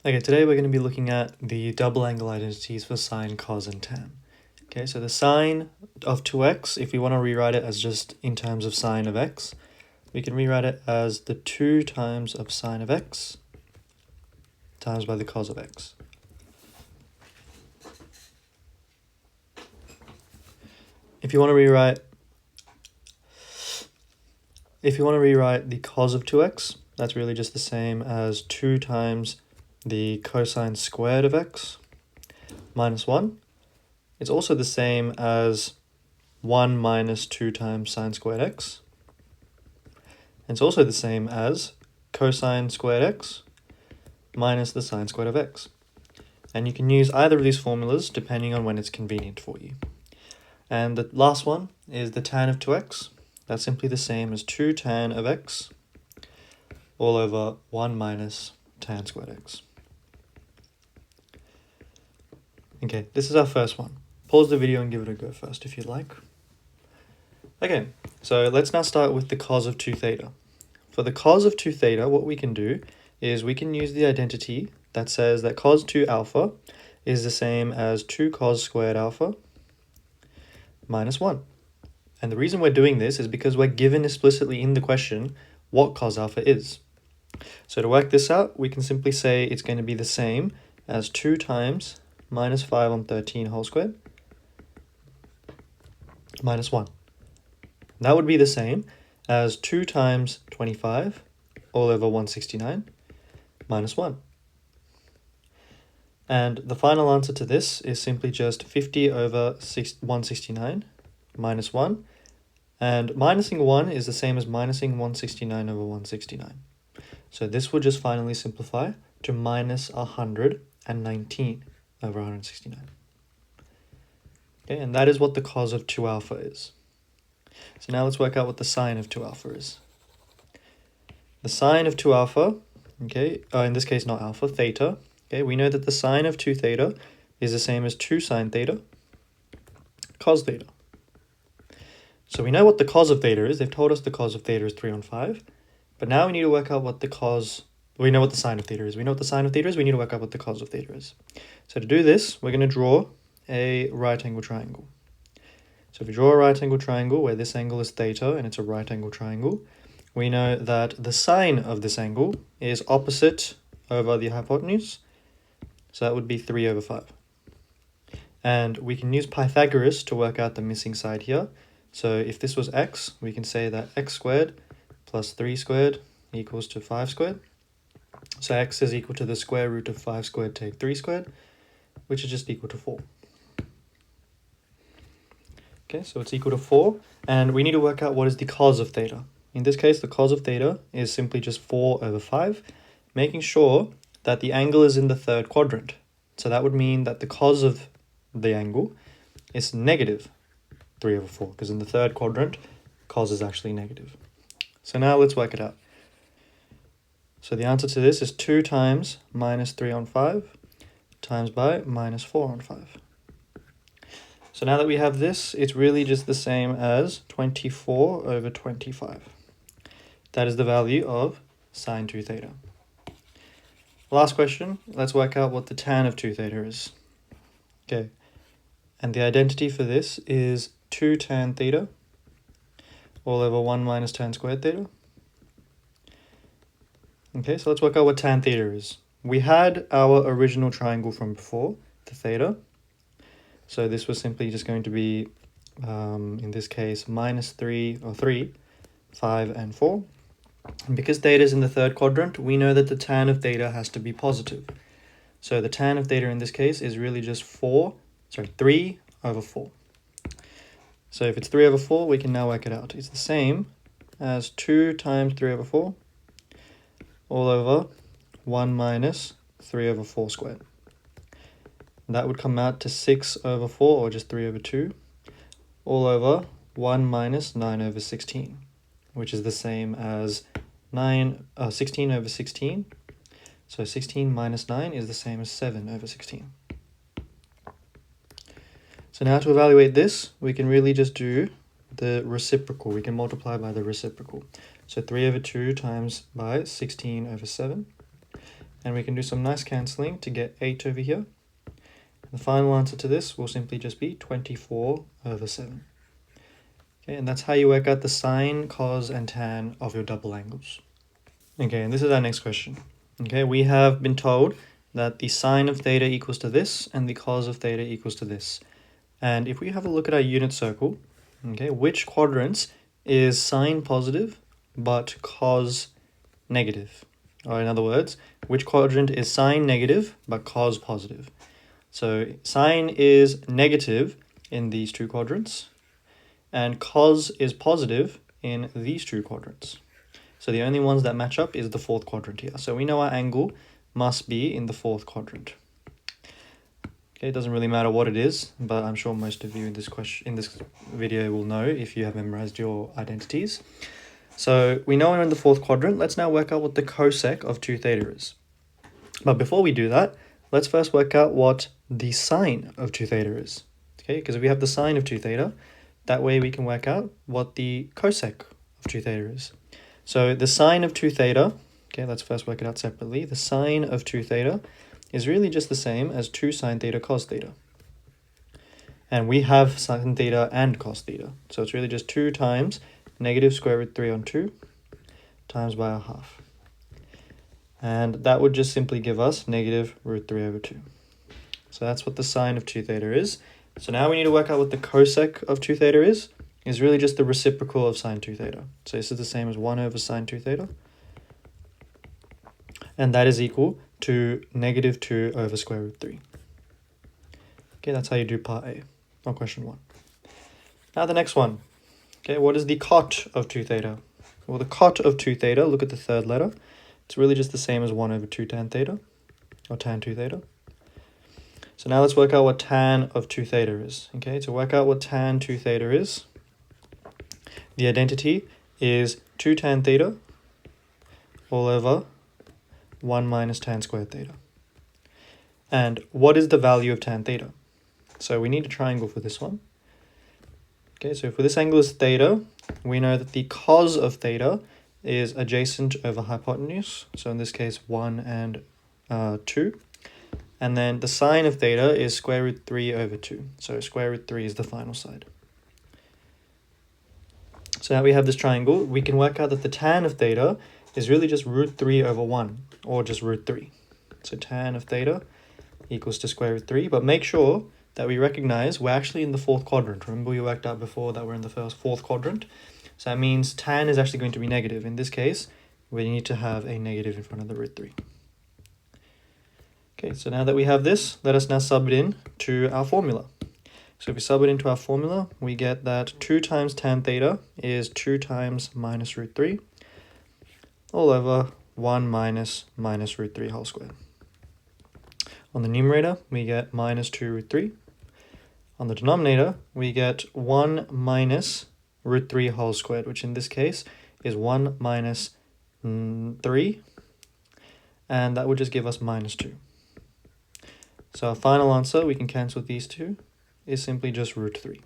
Okay, today we're going to be looking at the double angle identities for sine, cos, and tan. Okay, so the sine of 2x, if we want to rewrite it as just in terms of sine of x, we can rewrite it as the 2 times of sine of x times by the cos of x. If you want to rewrite the cos of 2x, that's really just the same as 2 times the cosine squared of x minus 1. It's also the same as 1 minus 2 times sine squared x. And it's also the same as cosine squared x minus the sine squared of x. And you can use either of these formulas depending on when it's convenient for you. And the last one is the tan of 2x. That's simply the same as 2 tan of x all over 1 minus tan squared x. Okay, this is our first one. Pause the video and give it a go first if you'd like. Okay, so let's now start with the cos of 2 theta. For the cos of 2 theta, what we can do is we can use the identity that says that cos 2 alpha is the same as 2 cos squared alpha minus 1. And the reason we're doing this is because we're given explicitly in the question what cos alpha is. So to work this out, we can simply say it's going to be the same as 2 times minus 5 on 13 whole squared minus 1. That would be the same as 2 times 25 all over 169 minus 1. And the final answer to this is simply just 50 over 169 minus 1. And minusing 1 is the same as minusing 169 over 169. So this will just finally simplify to minus 119 over 169. Okay, and that is what the cos of 2 alpha is. So now let's work out what the sine of 2 alpha is. The sine of 2 alpha, okay, in this case not alpha, theta, okay, we know that the sine of 2 theta is the same as 2 sine theta cos theta. So we know what the cos of theta is. They've told us the cos of theta is 3 on 5. But now we need to work out what we know what the sine of theta is. We know what the sine of theta is, we need to work out what the cos of theta is. So to do this, we're going to draw a right angle triangle. So if we draw a right angle triangle where this angle is theta and it's a right angle triangle, we know that the sine of this angle is opposite over the hypotenuse. So that would be 3 over 5. And we can use Pythagoras to work out the missing side here. So if this was x, we can say that x squared plus 3 squared equals to 5 squared. So x is equal to the square root of 5 squared take 3 squared, which is just equal to 4. Okay, so it's equal to 4, and we need to work out what is the cos of theta. In this case, the cos of theta is simply just 4 over 5, making sure that the angle is in the third quadrant. So that would mean that the cos of the angle is negative 3 over 4, because in the third quadrant, cos is actually negative. So now let's work it out. So the answer to this is 2 times minus 3 on 5 times by minus 4 on 5. So now that we have this, it's really just the same as 24 over 25. That is the value of sine 2 theta. Last question, let's work out what the tan of 2 theta is. Okay, and the identity for this is 2 tan theta all over 1 minus tan squared theta. Okay, so let's work out what tan theta is. We had our original triangle from before, the theta. So this was simply just going to be, in this case, minus 3, 5, and 4. And because theta is in the third quadrant, we know that the tan of theta has to be positive. So the tan of theta in this case is really just 3 over 4. So if it's 3 over 4, we can now work it out. It's the same as 2 times 3 over 4 all over 1 minus 3 over 4 squared. That would come out to 6 over 4, or just 3 over 2, all over 1 minus 9 over 16, which is the same as 16 over 16. So 16 minus 9 is the same as 7 over 16. So now to evaluate this, we can really just do the reciprocal. We can multiply by the reciprocal. So 3 over 2 times by 16 over 7. and we can do some nice cancelling to get 8 over here. The final answer to this will simply just be 24 over 7. Okay, and that's how you work out the sine, cos, and tan of your double angles. Okay, and this is our next question. Okay, we have been told that the sine of theta equals to this and the cos of theta equals to this. And if we have a look at our unit circle, okay, which quadrants is sine positive but cos negative? Or in other words, which quadrant is sine negative but cos positive? So sine is negative in these two quadrants, and cos is positive in these two quadrants. So the only ones that match up is the fourth quadrant here. So we know our angle must be in the fourth quadrant. Okay, it doesn't really matter what it is, but I'm sure most of you in this video will know if you have memorized your identities. So we know we're in the fourth quadrant. Let's now work out what the cosec of 2 theta is. But before we do that, let's first work out what the sine of 2 theta is. Okay, because if we have the sine of 2 theta, that way we can work out what the cosec of 2 theta is. So the sine of 2 theta, okay, let's first work it out separately. The sine of 2 theta is really just the same as 2 sine theta cos theta. And we have sine theta and cos theta. So it's really just 2 times negative square root 3 on 2 times by a half. And that would just simply give us negative root 3 over 2. So that's what the sine of 2 theta is. So now we need to work out what the cosec of 2 theta is really just the reciprocal of sine 2 theta. So this is the same as 1 over sine 2 theta. And that is equal to negative 2 over square root 3. Okay, that's how you do part A, or question 1. Now the next one. Okay, what is the cot of 2 theta? Well, the cot of 2 theta, look at the third letter. It's really just the same as 1 over 2 tan theta, or tan 2 theta. So now let's work out what tan of 2 theta is. Okay, to work out what tan 2 theta is, the identity is 2 tan theta all over 1 minus tan squared theta. And what is the value of tan theta? So we need a triangle for this one. Okay, so for this angle is theta, we know that the cos of theta is adjacent over hypotenuse. So in this case, 1 and 2. And then the sine of theta is square root 3 over 2. So square root 3 is the final side. So now we have this triangle. We can work out that the tan of theta is really just root 3 over 1, or just root 3. So tan of theta equals to square root 3. But make sure that we recognize we're actually in the fourth quadrant. Remember we worked out before that we're in the fourth quadrant. So that means tan is actually going to be negative. In this case, we need to have a negative in front of the root 3. Okay, so now that we have this, let us now sub it in to our formula. So if we sub it into our formula, we get that 2 times tan theta is 2 times minus root 3 all over 1 minus root 3 whole squared. On the numerator, we get minus 2 root 3. On the denominator, we get 1 minus root 3 whole squared, which in this case is 1 minus 3, and that would just give us minus 2. So our final answer, we can cancel these two, is simply just root 3.